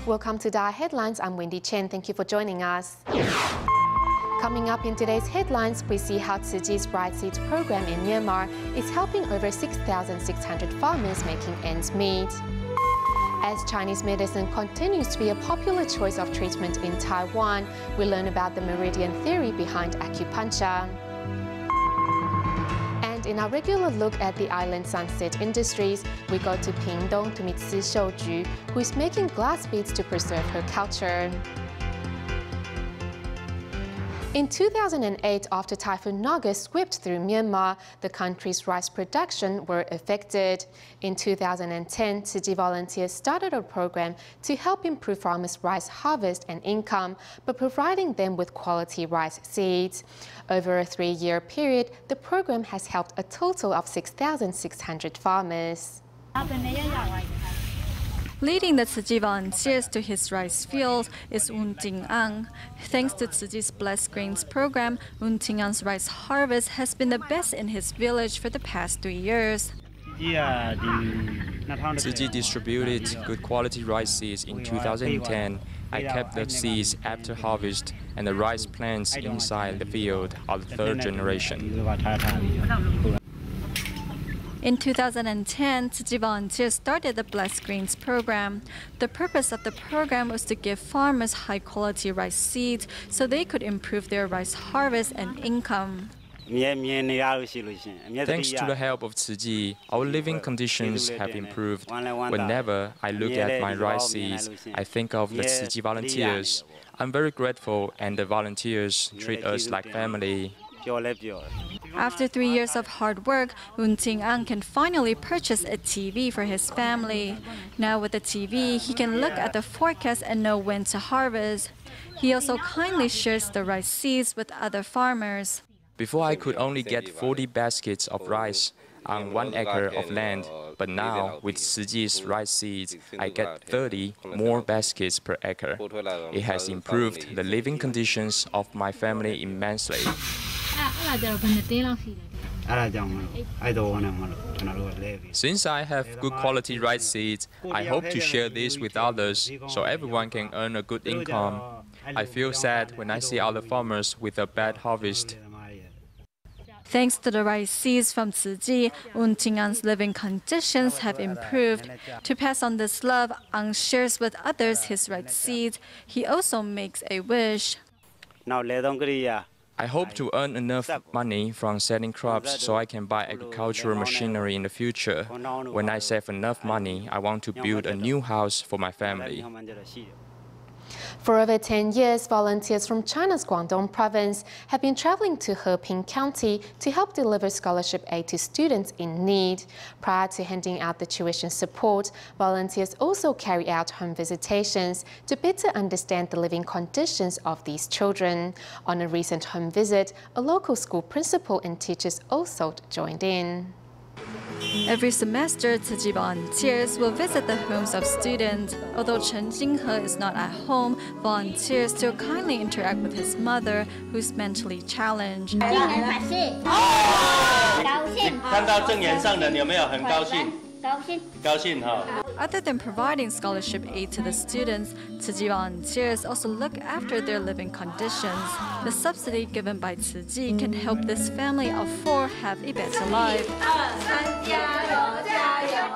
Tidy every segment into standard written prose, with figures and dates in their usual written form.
Welcome to Dai Headlines. I'm Wendy Chen. Thank you for joining us. Coming up in today's headlines, we see how Tzu Chi's Rice Seeds program in Myanmar is helping over 6,600 farmers making ends meet. As Chinese medicine continues to be a popular choice of treatment in Taiwan, we learn about the meridian theory behind acupuncture. And in our regular look at the island sunset industries, we go to Pingdong to meet Si Xiuju, who is making glass beads to preserve her culture. In 2008, after Typhoon Naga swept through Myanmar, the country's rice production were affected. In 2010, Tzu Chi volunteers started a program to help improve farmers' rice harvest and income by providing them with quality rice seeds. Over a 3-year period, the program has helped a total of 6,600 farmers. Leading the Tzu Chi volunteers to his rice fields is Un Ting Ang. Thanks to Tzu Chi's Blessed Grains program, Un Ting Ang's rice harvest has been the best in his village for the past 3 years. Tzu Chi distributed good quality rice seeds in 2010. I kept the seeds after harvest, and the rice plants inside the field are the 3rd generation. In 2010, Tzu Chi volunteers started the Blessed Grains program. The purpose of the program was to give farmers high-quality rice seeds so they could improve their rice harvest and income. Thanks to the help of Tzu Chi, our living conditions have improved. Whenever I look at my rice seeds, I think of the Tzu Chi volunteers. I'm very grateful, and the volunteers treat us like family. After 3 years of hard work, Un Ting Ang can finally purchase a TV for his family. Now with the TV, he can look at the forecast and know when to harvest. He also kindly shares the rice seeds with other farmers. Before I could only get 40 baskets of rice on 1 acre of land, but now with Tzu Chi's rice seeds, I get 30 more baskets per acre. It has improved the living conditions of my family immensely. Since I have good quality rice seeds, I hope to share this with others so everyone can earn a good income. I feel sad when I see other farmers with a bad harvest. Thanks to the rice seeds from Tzu Chi, Un Ting Ang's living conditions have improved. To pass on this love, Ang shares with others his rice seeds. He also makes a wish. I hope to earn enough money from selling crops so I can buy agricultural machinery in the future. When I save enough money, I want to build a new house for my family. For over 10 years, volunteers from China's Guangdong province have been traveling to Heping County to help deliver scholarship aid to students in need. Prior to handing out the tuition support, volunteers also carry out home visitations to better understand the living conditions of these children. On a recent home visit, a local school principal and teachers also joined in. Every semester, Tzu Chi volunteers will visit the homes of students. Although Chen Jinghe is not at home, volunteers still kindly interact with his mother, who's mentally challenged. Other than providing scholarship aid to the students, Tzu Chi volunteers also look after their living conditions. The subsidy given by Tzu Chi can help this family of 4 have a better life.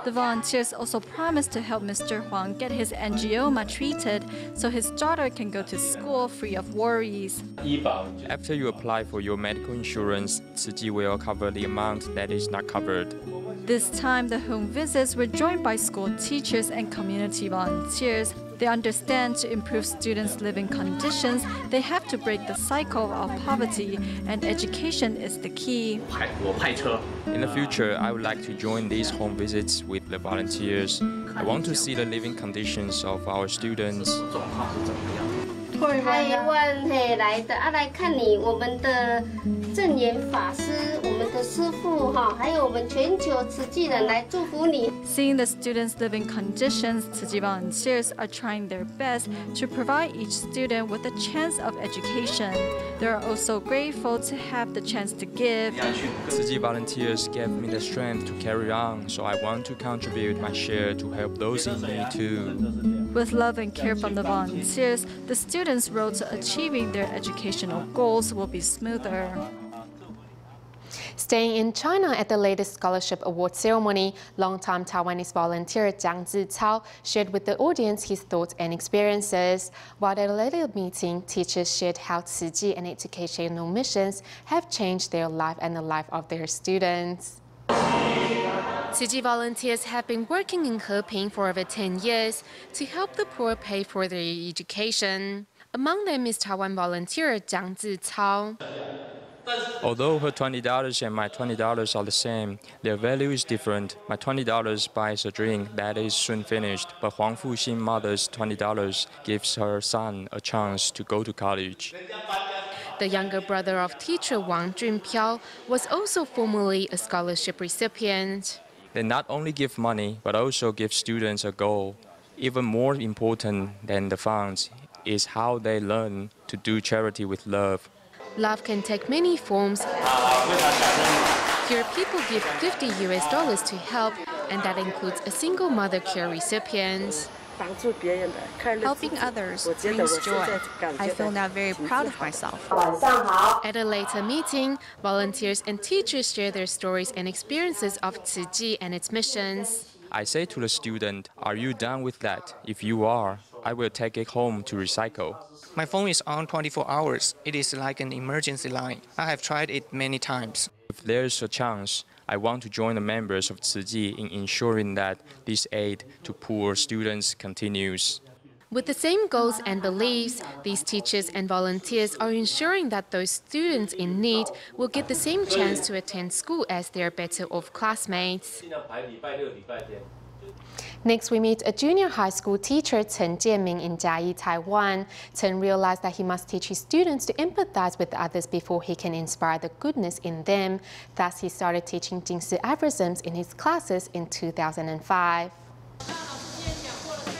The volunteers also promise to help Mr. Huang get his angioma treated so his daughter can go to school free of worries. After you apply for your medical insurance, Tzu Chi will cover the amount that is not covered. This time, the home visits were joined by school teachers and community volunteers. They understand to improve students' living conditions, they have to break the cycle of poverty, and education is the key. In the future, I would like to join these home visits with the volunteers. I want to see the living conditions of our students. 台湾来的来看你，我们的正言法师，我们的师父还有我们全球慈济人来祝福你。 Seeing the students' living conditions, Tzu Chi volunteers are trying their best to provide each student with a chance of education. They are also grateful to have the chance to give. Tzu Chi volunteers gave me the strength to carry on, so I want to contribute my share to help those in need too. With love and care from the volunteers, the students' road to achieving their educational goals will be smoother. Staying in China at the latest scholarship award ceremony, longtime Taiwanese volunteer Jiang Zicao shared with the audience his thoughts and experiences. While at a later meeting, teachers shared how Tzu Chi and educational missions have changed their life and the life of their students. Tzu Chi volunteers have been working in Heping for over 10 years to help the poor pay for their education. Among them is Taiwan volunteer Jiang Zicao. Although her $20 and my $20 are the same, their value is different. My $20 buys a drink that is soon finished, but Huang Fuxin mother's $20 gives her son a chance to go to college. The younger brother of teacher Wang Junpiao was also formerly a scholarship recipient. They not only give money, but also give students a goal. Even more important than the funds is how they learn to do charity with love. Love can take many forms. Here, people give $50 to help, and that includes a single mother care recipient. Helping others brings joy. I feel now very proud of myself. At a later meeting, volunteers and teachers share their stories and experiences of Tzu Chi and its missions. I say to the student, "Are you done with that? If you are, I will take it home to recycle." My phone is on 24 hours. It is like an emergency line. I have tried it many times. If there's a chance, I want to join the members of Tzu Chi in ensuring that this aid to poor students continues. With the same goals and beliefs, these teachers and volunteers are ensuring that those students in need will get the same chance to attend school as their better-off classmates. Next, we meet a junior high school teacher, Chen Jianming, in Jiayi, Taiwan. Chen realized that he must teach his students to empathize with others before he can inspire the goodness in them. Thus, he started teaching Jingsi aphorisms in his classes in 2005.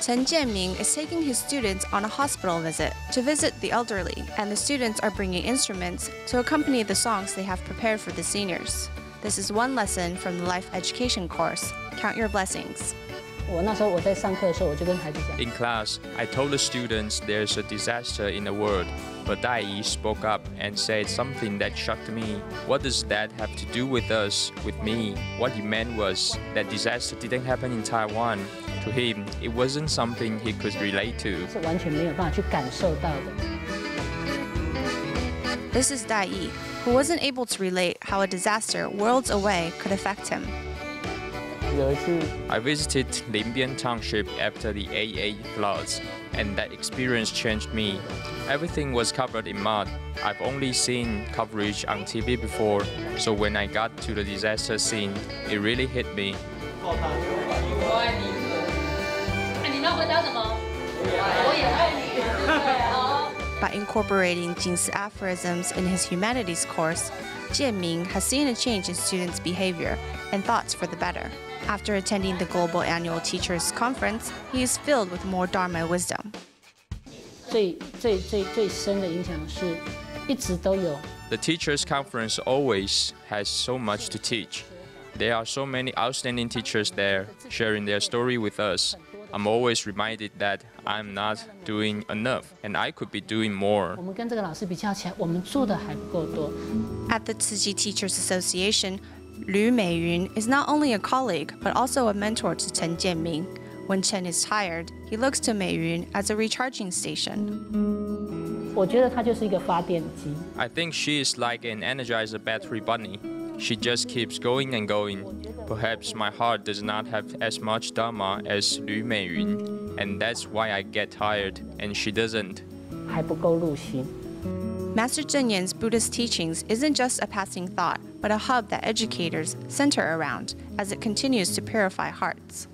Chen Jianming is taking his students on a hospital visit to visit the elderly, and the students are bringing instruments to accompany the songs they have prepared for the seniors. This is one lesson from the life education course, Count Your Blessings. In class, I told the students there's a disaster in the world, but Dai Yi spoke up and said something that shocked me. What does that have to do with us, with me? What he meant was that disaster didn't happen in Taiwan. To him, it wasn't something he could relate to. This is Dai Yi, who wasn't able to relate how a disaster worlds away could affect him. I visited Linbian Township after the 88 floods, and that experience changed me. Everything was covered in mud. I've only seen coverage on TV before, so when I got to the disaster scene, it really hit me. By incorporating Jingsi aphorisms in his humanities course, Jianming has seen a change in students' behavior and thoughts for the better. After attending the Global Annual Teachers Conference, he is filled with more Dharma wisdom. The Teachers Conference always has so much to teach. There are so many outstanding teachers there sharing their story with us. I'm always reminded that I'm not doing enough and I could be doing more. At the Tzu Chi Teachers Association, Lü Meiyun is not only a colleague, but also a mentor to Chen Jianming. When Chen is tired, he looks to Meiyun as a recharging station. I think she is like an Energizer battery bunny. She just keeps going and going. Perhaps my heart does not have as much Dharma as Lü Meiyun, and that's why I get tired, and she doesn't. Master Zheng Yan's Buddhist teachings isn't just a passing thought, but a hub that educators center around as it continues to purify hearts.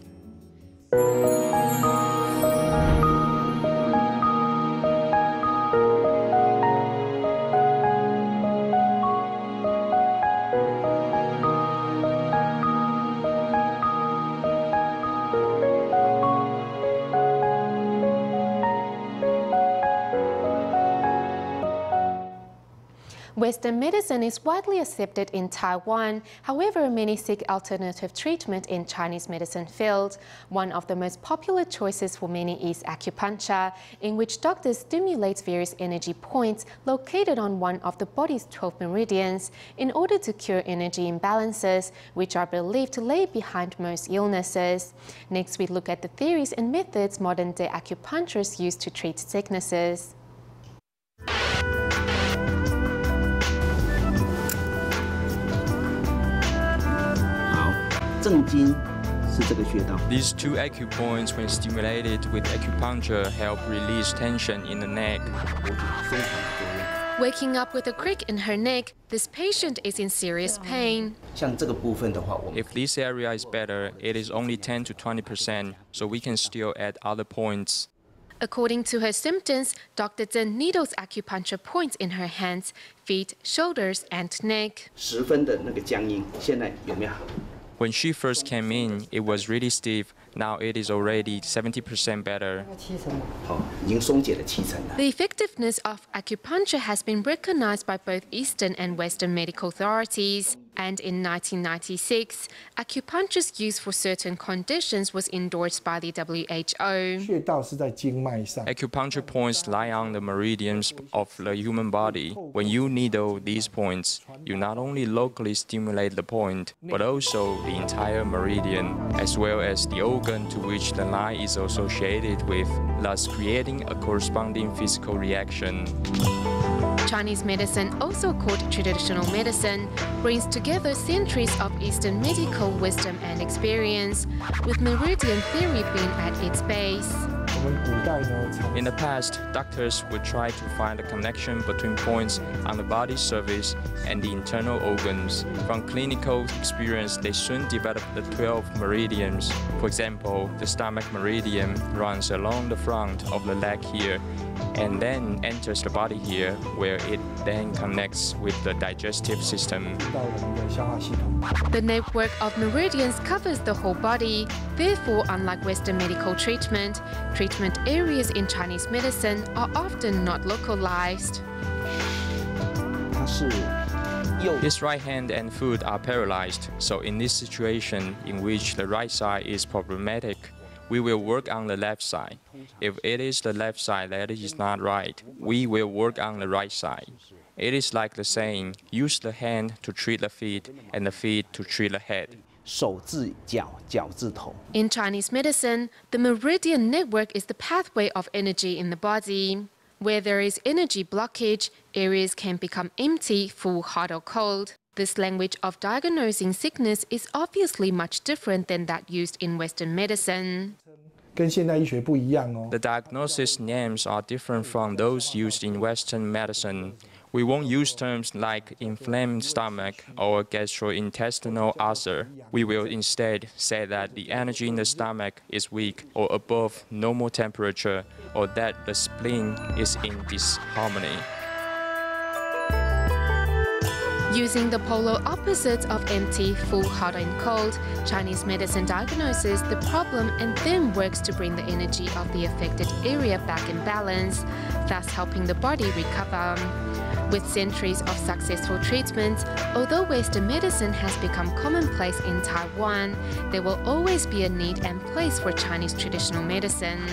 Western medicine is widely accepted in Taiwan. However, many seek alternative treatment in Chinese medicine field. One of the most popular choices for many is acupuncture, in which doctors stimulate various energy points located on one of the body's 12 meridians in order to cure energy imbalances, which are believed to lay behind most illnesses. Next, we look at the theories and methods modern-day acupuncturists use to treat sicknesses. These two acupoints, when stimulated with acupuncture, help release tension in the neck. Waking up with a crick in her neck, this patient is in serious pain. If this area is better, it is only 10 to 20%, so we can still add other points. According to her symptoms, Dr. Zheng needles acupuncture points in her hands, feet, shoulders, and neck. When she first came in, it was really stiff. Now it is already 70% better. The effectiveness of acupuncture has been recognized by both Eastern and Western medical authorities. And in 1996, acupuncture's use for certain conditions was endorsed by the WHO. Acupuncture points lie on the meridians of the human body. When you needle these points, you not only locally stimulate the point, but also the entire meridian, as well as the organ to which the line is associated with, thus creating a corresponding physical reaction. Chinese medicine, also called traditional medicine, brings together centuries of Eastern medical wisdom and experience, with meridian theory being at its base. In the past, doctors would try to find a connection between points on the body's surface and the internal organs. From clinical experience, they soon developed the 12 meridians. For example, the stomach meridian runs along the front of the leg here, and then enters the body here, where it then connects with the digestive system. The network of meridians covers the whole body. Therefore, unlike Western medical treatment areas in Chinese medicine are often not localized. His right hand and foot are paralyzed, so in this situation in which the right side is problematic, we will work on the left side. If it is the left side that is not right, we will work on the right side. It is like the saying, use the hand to treat the feet and the feet to treat the head. In Chinese medicine, the meridian network is the pathway of energy in the body. Where there is energy blockage, areas can become empty, full, hot or cold. This language of diagnosing sickness is obviously much different than that used in Western medicine. The diagnosis names are different from those used in Western medicine. We won't use terms like inflamed stomach or gastrointestinal ulcer. We will instead say that the energy in the stomach is weak or above normal temperature, or that the spleen is in disharmony. Using the polar opposites of empty, full, hot and cold, Chinese medicine diagnoses the problem and then works to bring the energy of the affected area back in balance, thus helping the body recover. With centuries of successful treatments, although Western medicine has become commonplace in Taiwan, there will always be a need and place for Chinese traditional medicine.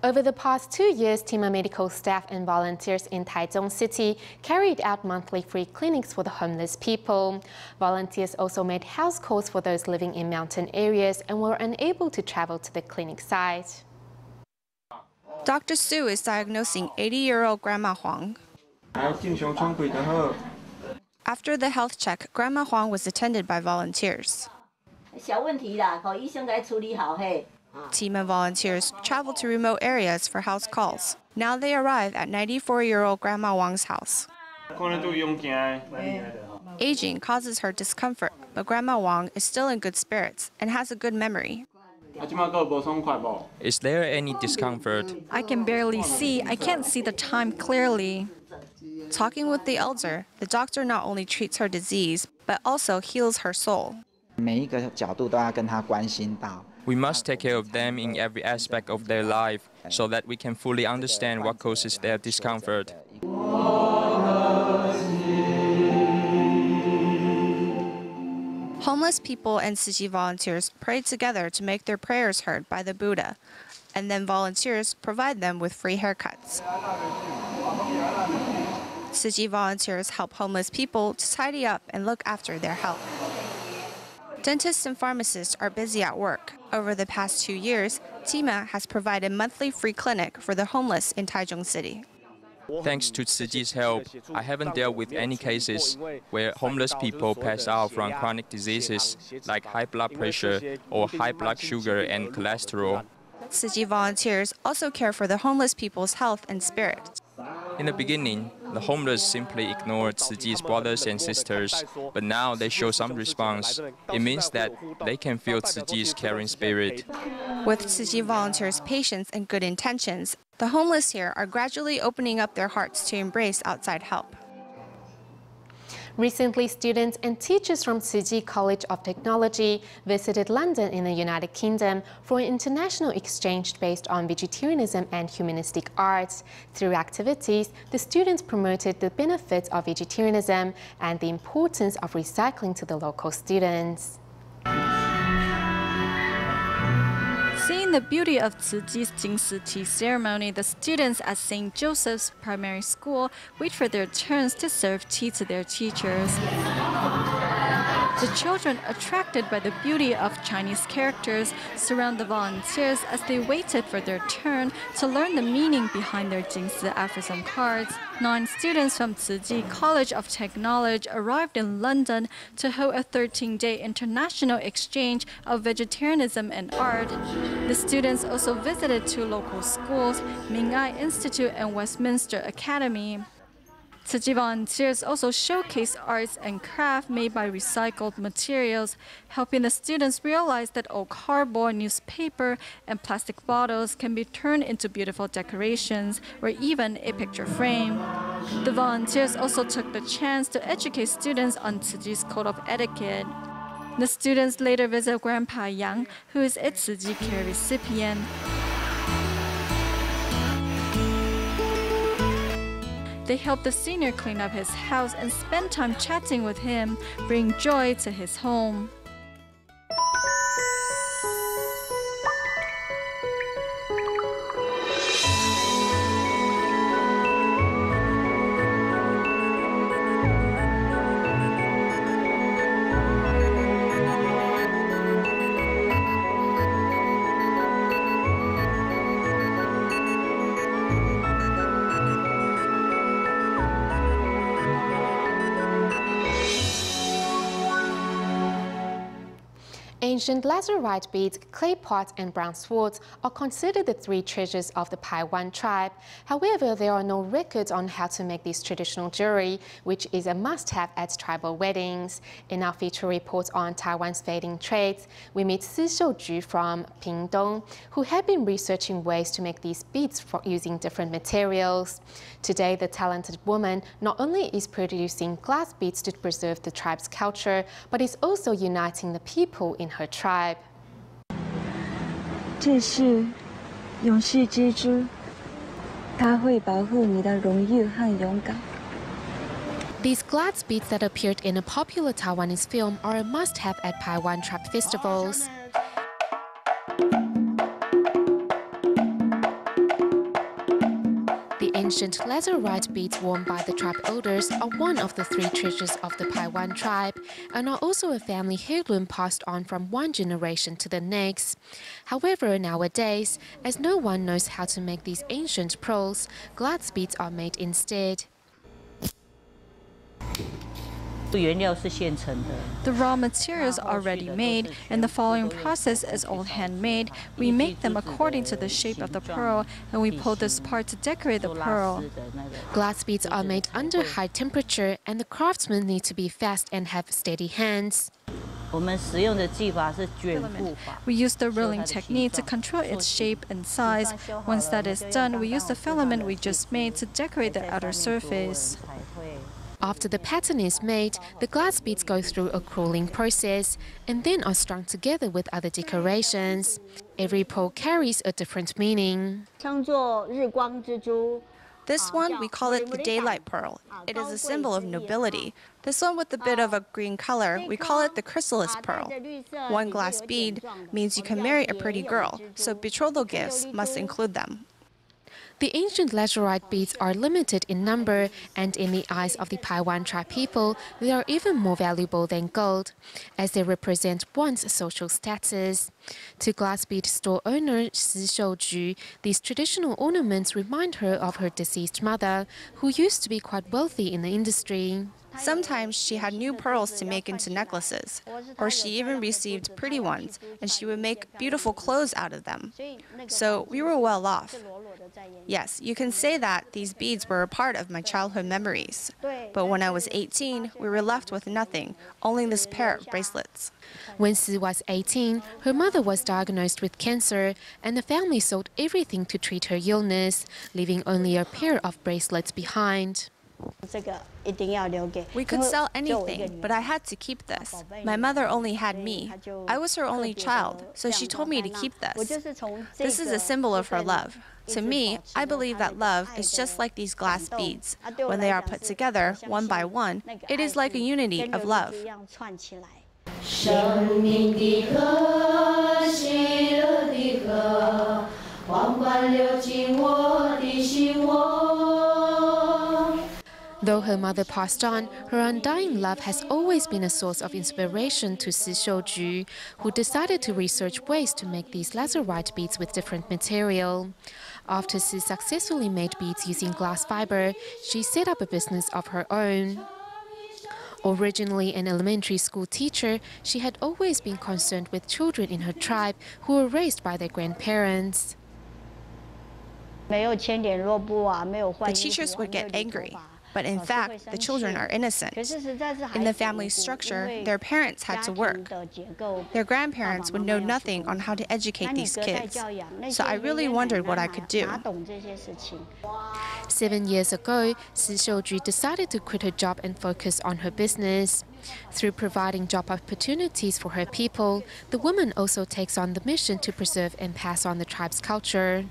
Over the past 2 years, team of medical staff and volunteers in Taichung City carried out monthly free clinics for the homeless people. Volunteers also made house calls for those living in mountain areas and were unable to travel to the clinic site. Dr. Su is diagnosing 80-year-old Grandma Huang. After the health check, Grandma Huang was attended by volunteers. Team of volunteers traveled to remote areas for house calls. Now they arrive at 94-year-old Grandma Wang's house. Aging causes her discomfort, but Grandma Wang is still in good spirits and has a good memory. Is there any discomfort? I can barely see. I can't see the time clearly. Talking with the elder, the doctor not only treats her disease, but also heals her soul. We must take care of them in every aspect of their life so that we can fully understand what causes their discomfort. Homeless people and Tzu Chi volunteers pray together to make their prayers heard by the Buddha, and then volunteers provide them with free haircuts. Tzu Chi volunteers help homeless people to tidy up and look after their health. Dentists and pharmacists are busy at work. Over the past 2 years, Tima has provided monthly free clinic for the homeless in Taichung City. Thanks to Tzu Chi's help, I haven't dealt with any cases where homeless people pass out from chronic diseases like high blood pressure or high blood sugar and cholesterol. Tzu Chi volunteers also care for the homeless people's health and spirit. In the beginning, the homeless simply ignored Tzu Chi's brothers and sisters, but now they show some response. It means that they can feel Tzu Chi's caring spirit. With Tzu Chi volunteers' patience and good intentions, the homeless here are gradually opening up their hearts to embrace outside help. Recently, students and teachers from Tzu Chi College of Technology visited London in the United Kingdom for an international exchange based on vegetarianism and humanistic arts. Through activities, the students promoted the benefits of vegetarianism and the importance of recycling to the local students. Seeing the beauty of Tzu Chi's Jingsi tea ceremony, the students at St. Joseph's Primary School wait for their turns to serve tea to their teachers. The children, attracted by the beauty of Chinese characters, surround the volunteers as they waited for their turn to learn the meaning behind their Jingsi aphorism cards. 9 students from Tzu Chi College of Technology arrived in London to hold a 13-day international exchange of vegetarianism and art. The students also visited 2 local schools, Ming Ai Institute and Westminster Academy. Tzu Chi volunteers also showcase arts and craft made by recycled materials, helping the students realize that old cardboard, newspaper, and plastic bottles can be turned into beautiful decorations or even a picture frame. The volunteers also took the chance to educate students on Tzu Chi's code of etiquette. The students later visit Grandpa Yang, who is a Tzu Chi care recipient. They help the senior clean up his house and spend time chatting with him, bring joy to his home. Ancient lazurite beads, clay pots, and brown swords are considered the 3 treasures of the Paiwan tribe. However, there are no records on how to make this traditional jewelry, which is a must-have at tribal weddings. In our feature report on Taiwan's fading trades, we meet Si Xiuju from Pingdong, who had been researching ways to make these beads using different materials. Today, the talented woman not only is producing glass beads to preserve the tribe's culture, but is also uniting the people in her tribe. 这是勇士之珠，它会保护你的荣誉和勇敢。 These glass beads that appeared in a popular Taiwanese film are a must-have at Paiwan tribe festivals. The ancient lazurite beads worn by the tribe elders are one of the 3 treasures of the Paiwan tribe and are also a family heirloom passed on from one generation to the next. However, nowadays, as no one knows how to make these ancient pearls, glass beads are made instead. The raw materials are ready-made, and the following process is all handmade. We make them according to the shape of the pearl, and we pull this part to decorate the pearl. Glass beads are made under high temperature, and the craftsmen need to be fast and have steady hands. We use the rilling technique to control its shape and size. Once that is done, we use the filament we just made to decorate the outer surface. After the pattern is made, the glass beads go through a cooling process and then are strung together with other decorations. Every pearl carries a different meaning. This one, we call it the daylight pearl. It is a symbol of nobility. This one with a bit of a green color, we call it the chrysalis pearl. One glass bead means you can marry a pretty girl, so betrothal gifts must include them. The ancient lazurite beads are limited in number, and in the eyes of the Paiwan tribe people, they are even more valuable than gold, as they represent one's social status. To glass bead store owner Si Xiuju, these traditional ornaments remind her of her deceased mother, who used to be quite wealthy in the industry. Sometimes she had new pearls to make into necklaces, or she even received pretty ones, and she would make beautiful clothes out of them. So we were well off. Yes, you can say that these beads were a part of my childhood memories. But when I was 18, we were left with nothing, only this pair of bracelets. When Si was 18, her mother was diagnosed with cancer, and the family sold everything to treat her illness, leaving only a pair of bracelets behind. We could sell anything, but I had to keep this. My mother only had me. I was her only child, so she told me to keep this. This is a symbol of her love. To me, I believe that love is just like these glass beads. When they are put together, one by one, it is like a unity of love. Though her mother passed on, her undying love has always been a source of inspiration to Si Xiuju, who decided to research ways to make these lazurite beads with different material. After Si successfully made beads using glass fiber, she set up a business of her own. Originally an elementary school teacher, she had always been concerned with children in her tribe who were raised by their grandparents. The teachers would get angry. But in fact, the children are innocent. In the family structure, their parents had to work. Their grandparents would know nothing on how to educate these kids. So I really wondered what I could do. 7 years ago, Si Xiuju decided to quit her job and focus on her business. Through providing job opportunities for her people, the woman also takes on the mission to preserve and pass on the tribe's culture.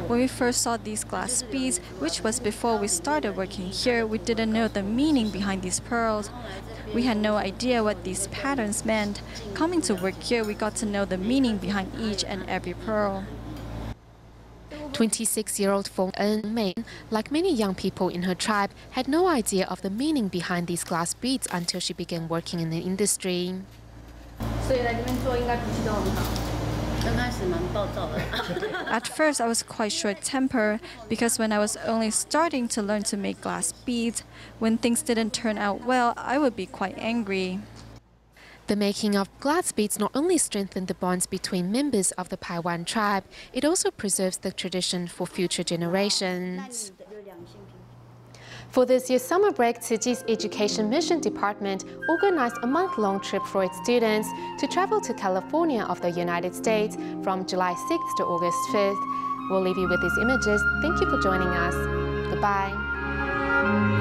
When we first saw these glass beads, which was before we started working here, we didn't know the meaning behind these pearls. We had no idea what these patterns meant. Coming to work here, we got to know the meaning behind each and every pearl. 26-year-old Feng En, like many young people in her tribe, had no idea of the meaning behind these glass beads until she began working in the industry. At first, I was quite short-tempered because when I was only starting to learn to make glass beads, when things didn't turn out well, I would be quite angry. The making of glass beads not only strengthened the bonds between members of the Paiwan tribe, it also preserves the tradition for future generations. For this year's summer break, Tzu Chi's Education Mission Department organized a month-long trip for its students to travel to California of the United States from July 6th to August 5th. We'll leave you with these images. Thank you for joining us. Goodbye.